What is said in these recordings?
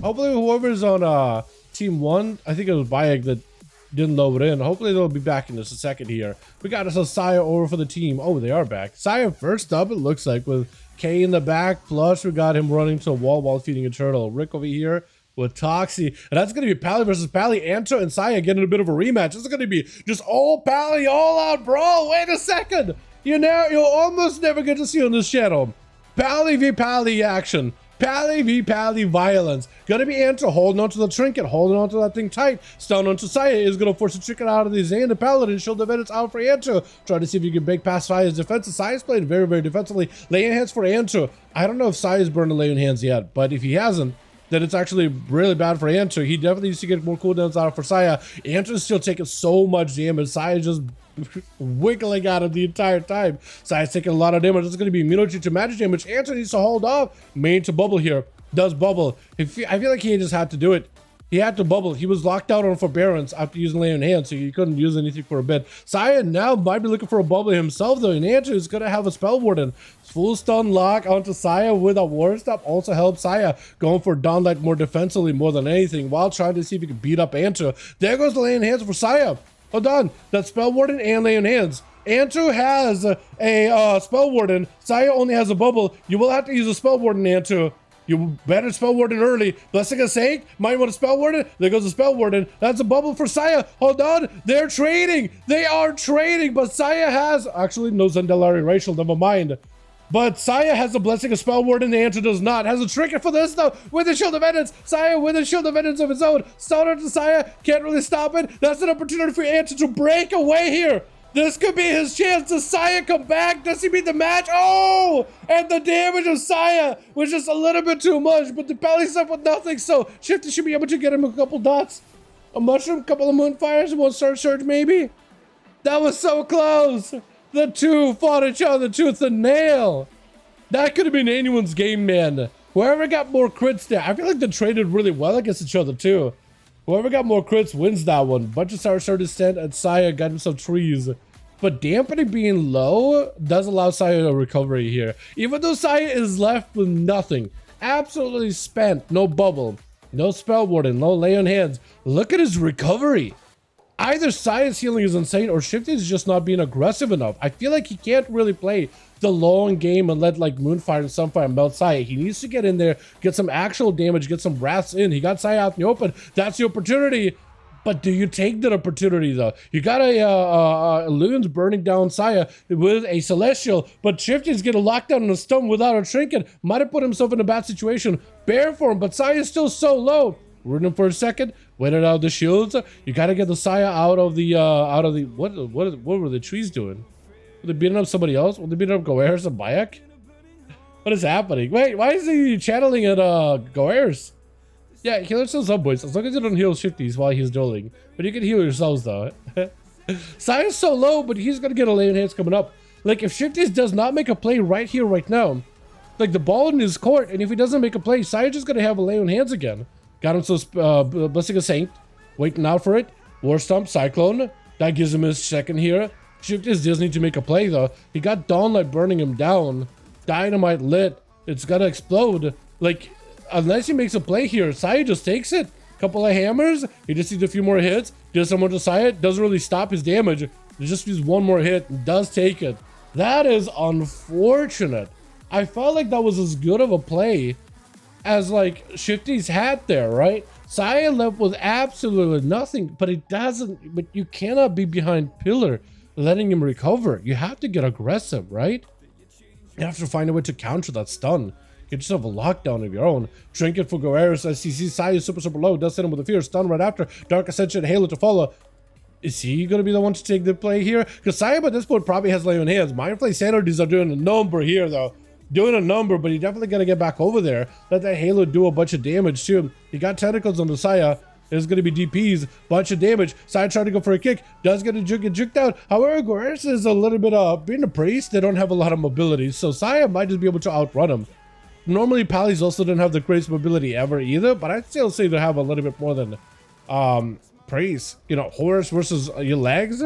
Hopefully whoever's on team 1, I think it was Bayek that didn't load in. Hopefully they'll be back in just a second here. We got us a Saya over for the team. Oh, they are back. Saya first up, it looks like, with K in the back. Plus, we got him running to a wall while feeding a turtle. Rick over here with Toxie. And that's going to be Pally versus Pally. Anto and Saya getting a bit of a rematch. This is going to be just all Pally, all out brawl. Wait a second. You'll almost never get to see on this channel Pally v Pally action. Pally v Pally violence. Gonna be Anto holding onto the trinket, holding onto that thing tight. Stun onto Saya is gonna force the trinket out of the Zane. The Paladin shield the Venus out for Anto. Try to see if you can break past Saya's defense. Saya's played very, very defensively. Laying hands for Anto. I don't know if Saya's burned a laying hands yet, but if he hasn't, then it's actually really bad for Anto. He definitely needs to get more cooldowns out for Saya. Anto's still taking so much damage. Saya's just wiggling at him the entire time. Saya's taking a lot of damage. It's going to be immunity to magic damage. Anto needs to hold off. Main to bubble here. Does bubble. I feel like he just had to do it. He had to bubble. He was locked out on forbearance after using lay on hand, so he couldn't use anything for a bit. Saya now might be looking for a bubble himself, though, and Anto is going to have a spell warden. Full stun lock onto Saya with a war stop also helps Saya going for Dawnlight more defensively more than anything while trying to see if he can beat up Anto. There goes the lay on hands for Saya. Hold on. That's spell warden and lay on hands. Anto has a spell warden. Saya only has a bubble. You will have to use a spell warden, Anto. You better spell warden early. Blessing of Saint, might want to spell warden. There goes the spell warden. That's a bubble for Saya. Hold on. They're trading. They are trading, but Saya has actually no Zandalari racial, never mind. But Saya has a blessing of spell warden, the Anto does not. Has a trinket for this though, with a shield of vengeance. Saya with a shield of vengeance of his own. Stun to Saya, can't really stop it. That's an opportunity for Anto to break away here. This could be his chance. Does Saya come back? Does he beat the match? Oh! And the damage of Saya was just a little bit too much, but the Pally's up with nothing, so Shifty should be able to get him a couple dots. A mushroom, a couple of moonfires, one star surge maybe? That was so close! The two fought each other tooth and nail. That could have been anyone's game, man. Whoever got more crits there, I feel like they traded really well against each other too. Whoever got more crits wins that one. Bunch of Star started stand and Saya got himself trees. But dampening being low does allow Saya a recovery here. Even though Saya is left with nothing. Absolutely spent. No bubble. No spell warden. No lay on hands. Look at his recovery. Either Saya's healing is insane or Shifty is just not being aggressive enough. I feel like he can't really play the long game and let like Moonfire and Sunfire melt Saya. He needs to get in there, get some actual damage, get some wraths in. He got Saya out in the open. That's the opportunity. But do you take that opportunity though? You got a Loon's burning down Saya with a Celestial, but Shifty's getting locked down in a stun without a trinket. Might have put himself in a bad situation. Bear for him, but Saya's still so low. Rooting him for a second, waited out the shields. You gotta get the Saya out of the what were the trees doing? Were they beating up somebody else? Were they beating up Goers and Bayek? What is happening? Wait, why is he channeling at Goers? Yeah, heal yourselves up, boys. As long as you don't heal Shifties while he's dueling. But you can heal yourselves though. Saya's so low, but he's gonna get a lay on hands coming up. Like if Shifties does not make a play right here, right now, like the ball in his court, and if he doesn't make a play, Saya's just gonna have a lay on hands again. Got him so Blessing of Saint, waiting out for it. War Stomp, Cyclone. That gives him his second here. Shifties does need to make a play though. He got Dawnlight burning him down. Dynamite lit. It's gonna explode. Like, unless he makes a play here, Saya just takes it. Couple of hammers. He just needs a few more hits. Does someone to Saya. Doesn't really stop his damage. He just needs one more hit and does take it. That is unfortunate. I felt like that was as good of a play as like Shifty's had there, right? Saya left with absolutely nothing, but it doesn't, but you cannot be behind Pillar letting him recover. You have to get aggressive, right? You have to find a way to counter that stun. Get yourself a lockdown of your own. Trinket for Goeris as he sees Saya super low. Does hit him with a fear. Stun right after. Dark Ascension, Halo to follow. Is he going to be the one to take the play here? Because Saya by this point probably has lay on hands. Mindflay Sanities are doing a number here though. Doing a number, but he definitely got to get back over there. Let that Halo do a bunch of damage too. He got tentacles on the Saya. There's going to be DPs, bunch of damage. Saya trying to go for a kick. Does get juked out. However, Goeris is a little bit, being a priest, they don't have a lot of mobility. So Saya might just be able to outrun him. Normally, Pallies also don't have the greatest mobility ever either, but I'd still say they have a little bit more than praise. You know, horse versus your legs.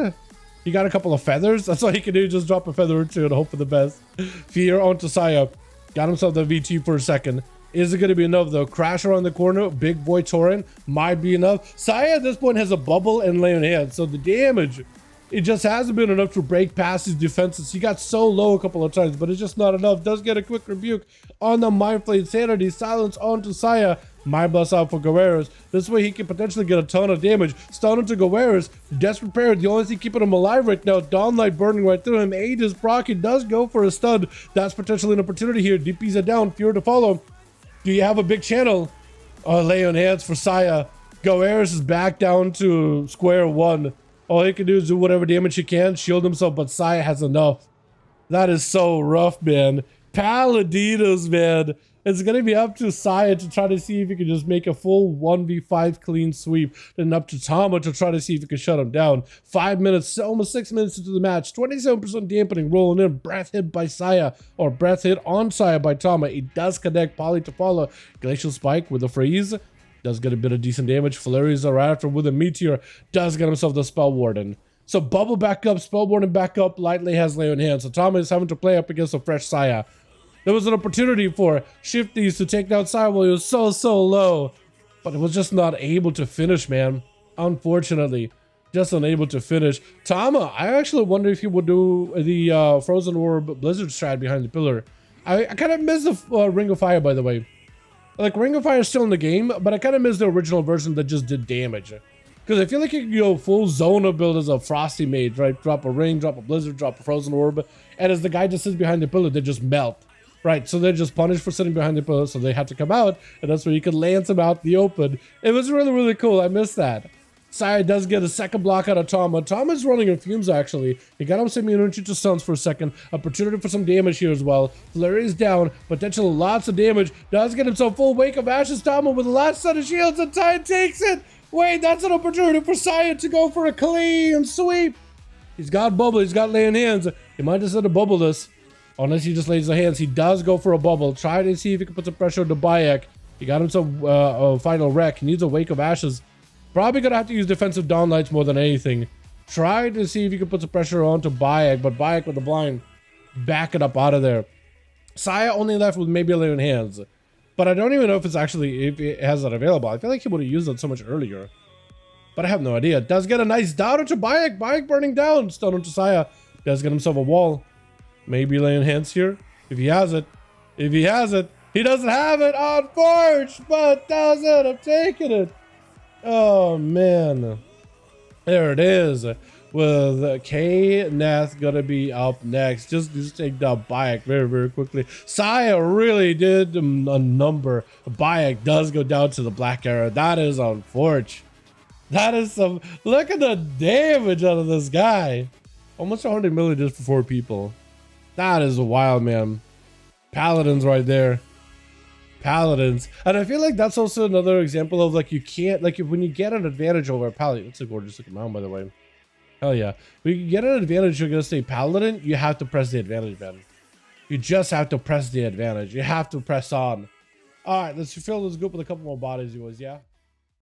He got a couple of feathers. That's all he can do. Just drop a feather or two and hope for the best. Fear onto Saya. Got himself the VT for a second. Is it going to be enough though? Crash around the corner, big boy torrent might be enough. Saya at this point has a bubble and lay on hand, so the damage, it just hasn't been enough to break past his defenses. He got so low a couple of times, but it's just not enough. Does get a quick rebuke on the Mind Flayed Sanity. Silence onto Saya. Mind Blast out for Guerreros. This way he can potentially get a ton of damage. Stun into Guerreros. Desperate Prayer, the only thing keeping him alive right now. Dawnlight burning right through him. Aegis proc. He does go for a stun. That's potentially an opportunity here. DPs are down. Fear to follow. Do you have a big channel? Lay on hands for Saya. Guerreros is back down to square one. All he can do is do whatever damage he can, shield himself, but Saya has enough. That is so rough, man. Paladinos, man. It's going to be up to Saya to try to see if he can just make a full 1v5 clean sweep. Then up to Tama to try to see if he can shut him down. 5 minutes, almost 6 minutes into the match. 27% dampening rolling in. Breath hit by Saya, or breath hit on Saya by Tama. It does connect Poly to follow. Glacial Spike with a freeze. Does get a bit of decent damage. Flurries are right after with a Meteor. Does get himself the Spell Warden. So Bubble back up, Spell Warden back up. Lightly has Lay on hand. So Tama is having to play up against a fresh Saya. There was an opportunity for Shifties to take down Saya while he was so low. But it was just not able to finish, man. Unfortunately. Just unable to finish. Tama, I actually wonder if he would do the Frozen Orb Blizzard strat behind the pillar. I kind of miss the Ring of Fire, by the way. Like, Ring of Fire is still in the game, but I kind of miss the original version that just did damage. Because I feel like you can go full Zona build as a Frosty Mage, right? Drop a Ring, drop a Blizzard, drop a Frozen Orb. And as the guy just sits behind the pillar, they just melt. Right, so they're just punished for sitting behind the pillar, so they have to come out. And that's where you can lance them out in the open. It was really cool. I missed that. Saya does get a second block out of Tama. Tama's running in fumes, actually. He got him some immunity to stuns for a second. Opportunity for some damage here as well. Flurry's down. Potential lots of damage. Does get himself full Wake of Ashes. Tama with the last set of shields, and Tide takes it. Wait, that's an opportunity for Saya to go for a clean sweep. He's got bubble. He's got laying hands. He might just have to bubble this. Unless he just lays the hands. He does go for a bubble. Try to see if he can put some pressure on the Bayek. He got himself a final wreck. He needs a Wake of Ashes. Probably gonna have to use defensive downlights more than anything. Try to see if you can put some pressure on to Bayek, but Bayek with the blind. Back it up out of there. Saya only left with maybe 11 hands. But I don't even know if it's actually, if it has that available. I feel like he would have used it so much earlier. But I have no idea. Does get a nice down into Bayek. Bayek burning down. Stun onto Saya. Does get himself a wall. Maybe laying hands here. If he has it. If he has it. He doesn't have it on Forge, but doesn't have taken it. Oh, man. There it is. With K Nath gonna be up next. Just take down Bayek very quickly. Saya really did a number. Bayek does go down to the Black Arrow. That is unfortunate. That is some. Look at the damage out of this guy. Almost 100 million just for 4 people. That is wild, man. Paladins right there. Paladins. And I feel like that's also another example of, like, you can't, like, when you get an advantage over a Paladin. It's a gorgeous looking mound, by the way. Hell yeah. When you get an advantage, you're gonna say Paladin, you have to press the advantage, man. You just have to press the advantage. You have to press on. Alright, let's fill this group with a couple more bodies, you boys, yeah?